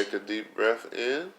Take a deep breath in.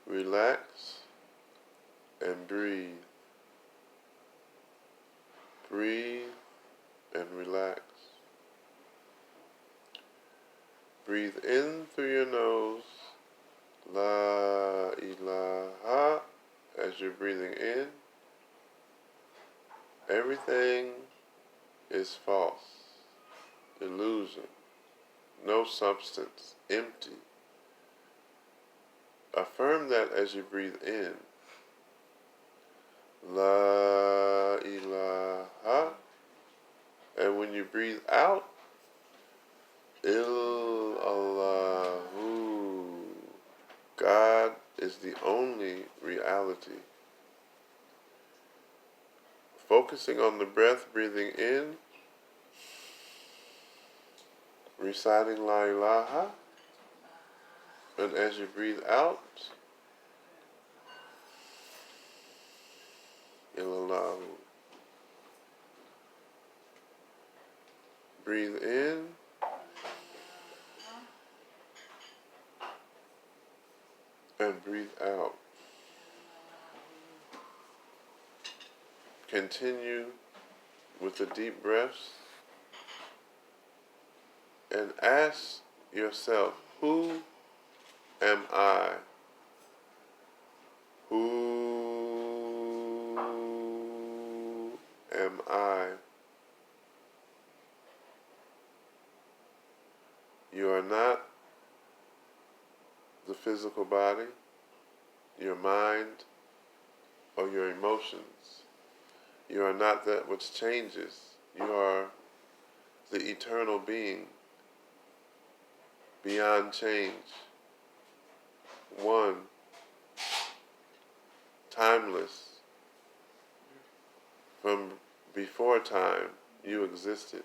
Relax and breathe. Breathe and relax. Breathe in through your nose. La ilaha. As you're breathing in, everything is false, illusion, no substance, empty. Affirm that as you breathe in. La ilaha. And when you breathe out, Allahu. God is the only reality. Focusing on the breath, breathing in, reciting La ilaha, and as you breathe out, Illallahu. Breathe in, and breathe out. Continue with the deep breaths and ask yourself, who am I? Who am I? You are not the physical body, your mind, or your emotions. You are not that which changes. You are the eternal being, beyond change, one, timeless. From before time, you existed.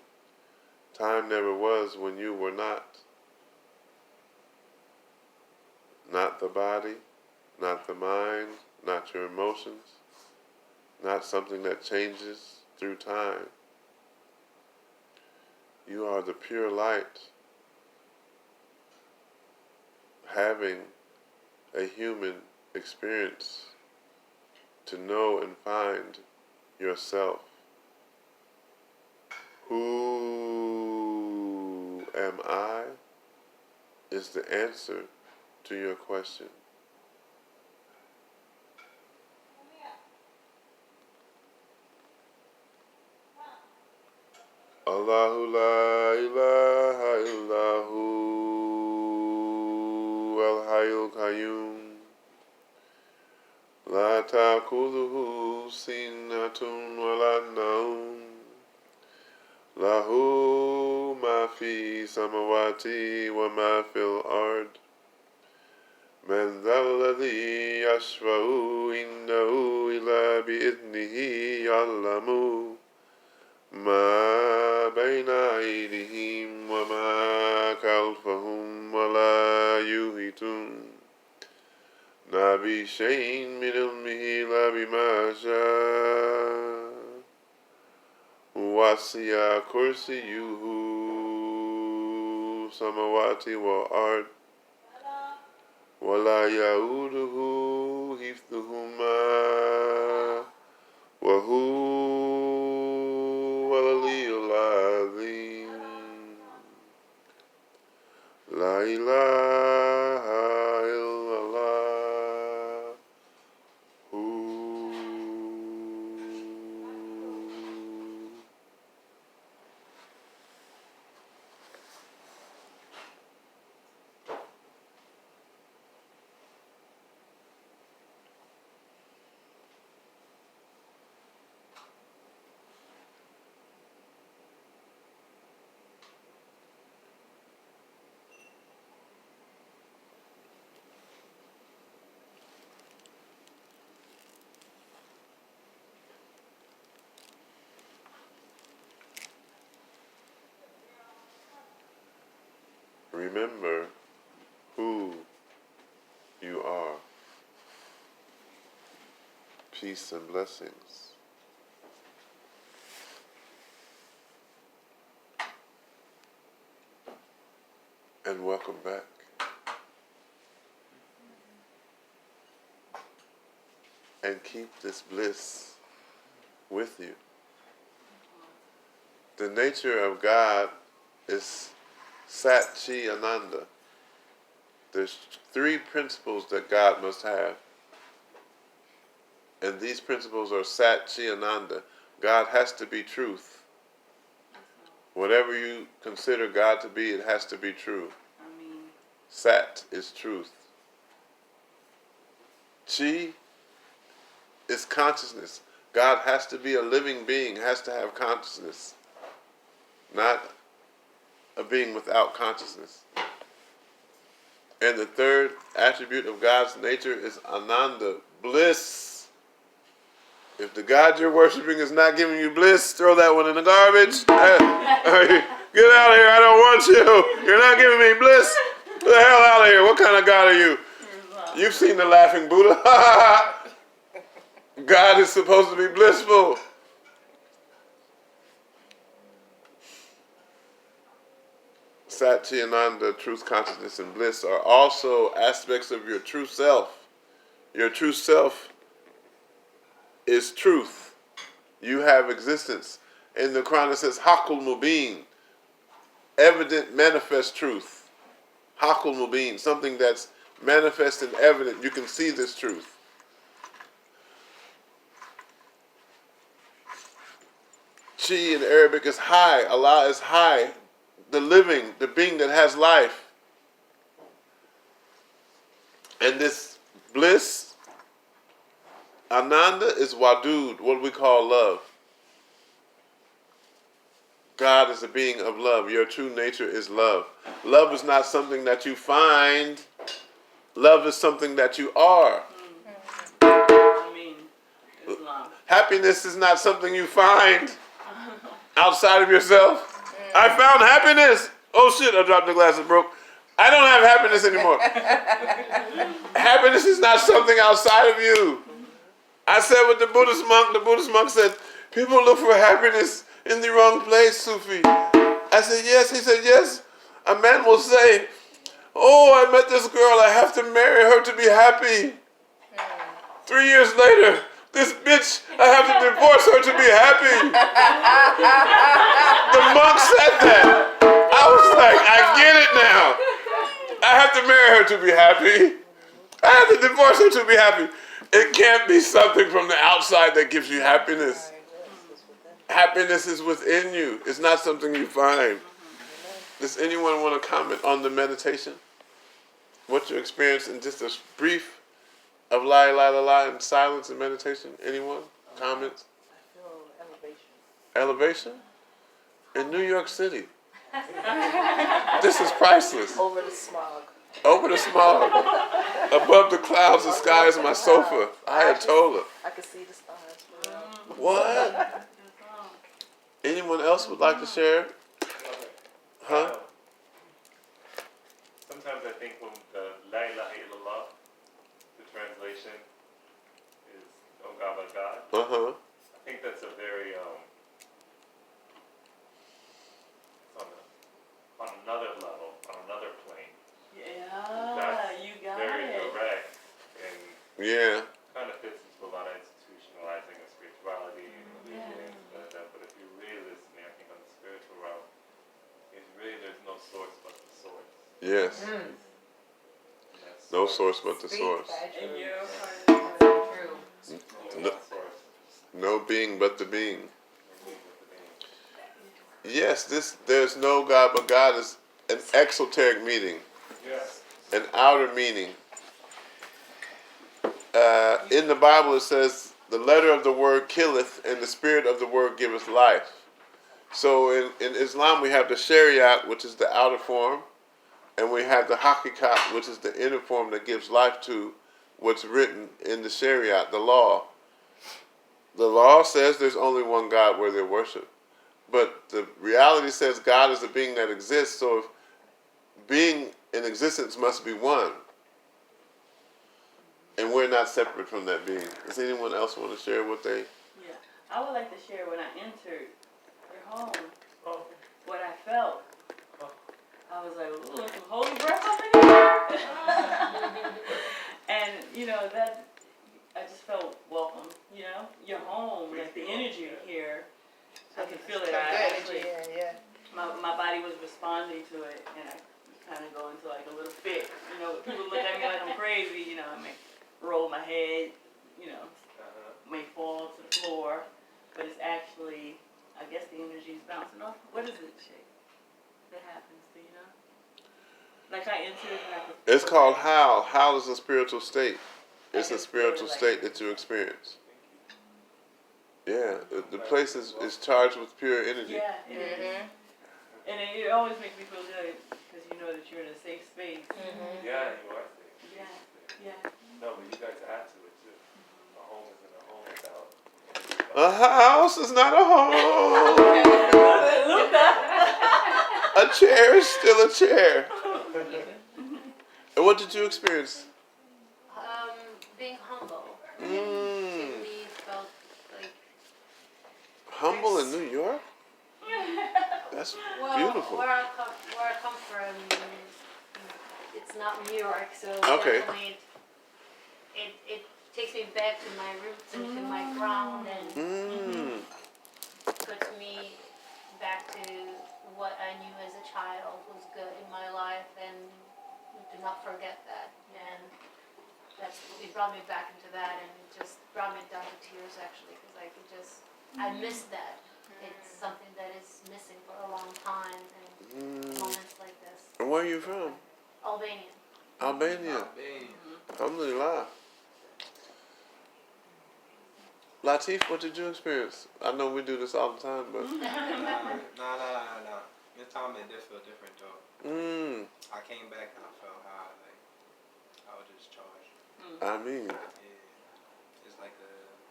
Time never was when you were not. Not the body, not the mind, not your emotions, not something that changes through time. You are the pure light, having a human experience to know and find yourself. Who am I is the answer to your question. Allahu la ilaha illahu al-hayyul qayyum la ta'khudhuhu sinatun wa la nawm lahu ma fi samawati wa ma fil ard man dhal ladhi yashfa'u indahu illa bi'idhnihi ya'lamu ما بين أيديهم وما خلفهم ولا يحيطون بشيء من علمه إلا بما شاء وسع كرسيه السماوات والأرض ولا يؤوده حفظهما وهو العلي العظيم لا إله إلا الله Remember who you are. Peace and blessings. And welcome back. And keep this bliss with you. The nature of God is Sat Chi Ananda. There's 3 principles that God must have. And these principles are Sat Chi Ananda. God has to be truth. Whatever you consider God to be, it has to be true. Sat is truth. Chi is consciousness. God has to be a living being, has to have consciousness. Not a being without consciousness. And the 3rd attribute of God's nature is Ananda, bliss. If the God you're worshiping is not giving you bliss, throw that one in the garbage. Get out of here, I don't want you. You're not giving me bliss. Get the hell out of here. What kind of God are you? You've seen the laughing Buddha. God is supposed to be blissful. Sat Chi Ananda, truth, consciousness, and bliss are also aspects of your true self. Your true self is truth. You have existence. In the Quran it says, Hakul Mubin, evident, manifest truth. Hakul Mubin, something that's manifest and evident. You can see this truth. Chi in Arabic is high. Allah is high. The living, the being that has life. And this bliss, Ananda, is Wadud, what we call love. God is a being of love. Your true nature is love. Love is not something that you find. Love is something that you are. Happiness is not something you find outside of yourself. I found happiness. Oh shit, I dropped the glass, it broke. I don't have happiness anymore. Happiness is not something outside of you. I said with the Buddhist monk said, people look for happiness in the wrong place, Sufi. I said, yes. He said, yes. A man will say, oh, I met this girl, I have to marry her to be happy. 3 years later, this bitch, I have to divorce her to be happy. The monk said that. I was like, I get it now. I have to marry her to be happy. I have to divorce her to be happy. It can't be something from the outside that gives you happiness. Happiness is within you. It's not something you find. Does anyone want to comment on the meditation? What you experienced in just a brief of La ilaha illallah in silence and meditation? Anyone? Comments? I feel elevation. Elevation? In New York City. This is priceless. Over the smog. Over the smog. Above the clouds, the sky is my sofa. Ayatollah. I can see the stars. What? Anyone anyone else would like to share? Huh? Sometimes I think when the La ilaha illallah, the translation is "No God but God." Uh-huh. I think that's a very it's on another level, on another plane. Yeah, you got Very it. direct and Yeah. kind of fits into a lot of institutionalizing of spirituality and religion Yeah. and stuff like that. But if you're really listening, I think on the spiritual realm, it's really there's no source but the source. Yes. And that No source but the source. And you True. Only No. one source. No being but the being. And we with the being. Yes, there's no God but God is an exoteric meaning, Yes. an outer meaning. In the Bible it says, the letter of the word killeth and the spirit of the word giveth life. So in Islam we have the Shariat, which is the outer form, and we have the Hakikat, which is the inner form that gives life to what's written in the Shariat, the law. The law says there's only one God worthy of worship. But the reality says God is a being that exists, so if being in existence must be one. And we're not separate from that being. Does anyone else want to share what they... Yeah, I would like to share when I entered your home, Oh. what I felt. I was like, ooh, there's some holy breath up in here. And, you know, that, I just felt welcome, you know? Your home, like the energy here, I could feel it. I actually, my body was responding to it, and I kind of go into like a little fit. You know, people look at me like I'm crazy, you know, I may roll my head, you know, may fall to the floor, but it's actually, I guess the energy is bouncing off. What is it, Cheikh, that happens, do you know? Like I entered and I could It's called howl. Howl is a spiritual state. It's a I can spiritual feel it, state like- that you experience. Yeah, the place is charged with pure energy. Yeah, it is. And it always makes me feel good, because you know that you're in a safe space. Yeah, you are safe. Yeah, yeah. No, but you guys add to it too. A home isn't a home without. A house is not a home. A chair is still a chair. And what did you experience? Being humble. Mm. We felt like Humble in New York? That's beautiful. Where I come from, it's not New York, so Okay. definitely it takes me back to my roots and to my ground and puts me back to what I knew as a child was good in my life, and do not forget that. And it brought me back into that, and it just brought me down to tears actually, because I missed that. It's something that is missing for a long time, and moments like this. And where are you from? Albania. Albania. Alhamdulillah. Latif, what did you experience? I know we do this all the time, but... Nah. This time it did feel different though. I came back and I felt high, like I was just charged. I mean, Yeah. It's like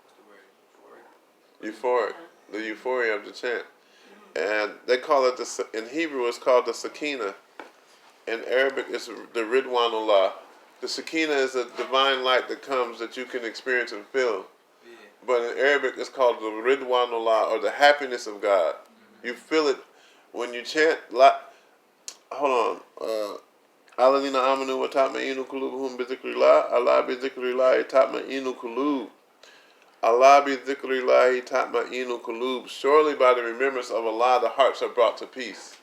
what's the word? euphoric. The euphoria of the chant. And they call it, in Hebrew it's called the Sakina. In Arabic it's the Ridwanullah. The Sakina is a divine light that comes that you can experience and feel. Yeah. But in Arabic it's called the Ridwanullah, or the happiness of God. You feel it when you chant. Hold on. Aladina amanu wa tatma'inu qulubuhum bi dhikrillah. Allah bi dhikrillah tatma'inu qulub. Allah bi dhikrillahi tatma'inu qulub. Surely by the remembrance of Allah the hearts are brought to peace.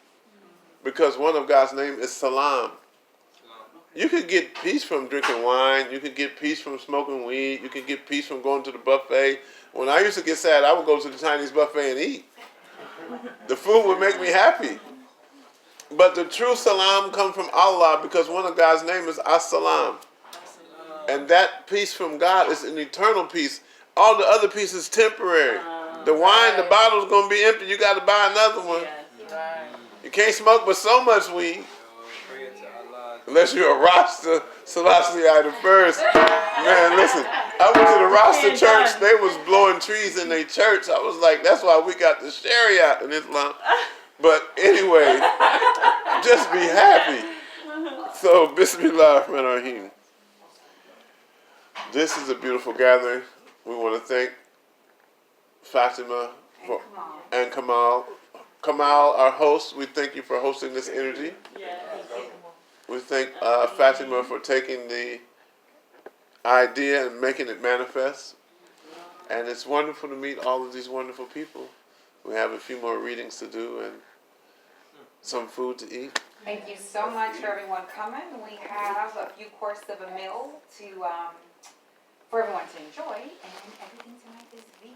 Because one of God's name is Salam. You could get peace from drinking wine. You could get peace from smoking weed. You could get peace from going to the buffet. When I used to get sad, I would go to the Chinese buffet and eat. The food would make me happy. But the true salam comes from Allah, because one of God's name is As-Salam. And that peace from God is an eternal peace. All the other peace is temporary. The wine, the bottle's going to be empty. You got to buy another one. You can't smoke but so much weed. Pray to Allah. Unless you're a Rasta, Selassie the first. Man, listen. I went to the Rasta Hand church. done. They was blowing trees in their church. I was like, that's why we got the Sharia in Islam. But anyway, just be happy. So, Bismillah ar-Rahman ar-Rahim. This is a beautiful gathering. We want to thank Fatima and Kamal. Kamal, our host, we thank you for hosting this energy. Yeah. We thank Fatima for taking the idea and making it manifest. And it's wonderful to meet all of these wonderful people. We have a few more readings to do and some food to eat. Thank you so much for everyone coming. We have a few courses of a meal to for everyone to enjoy, and everything tonight is vegan.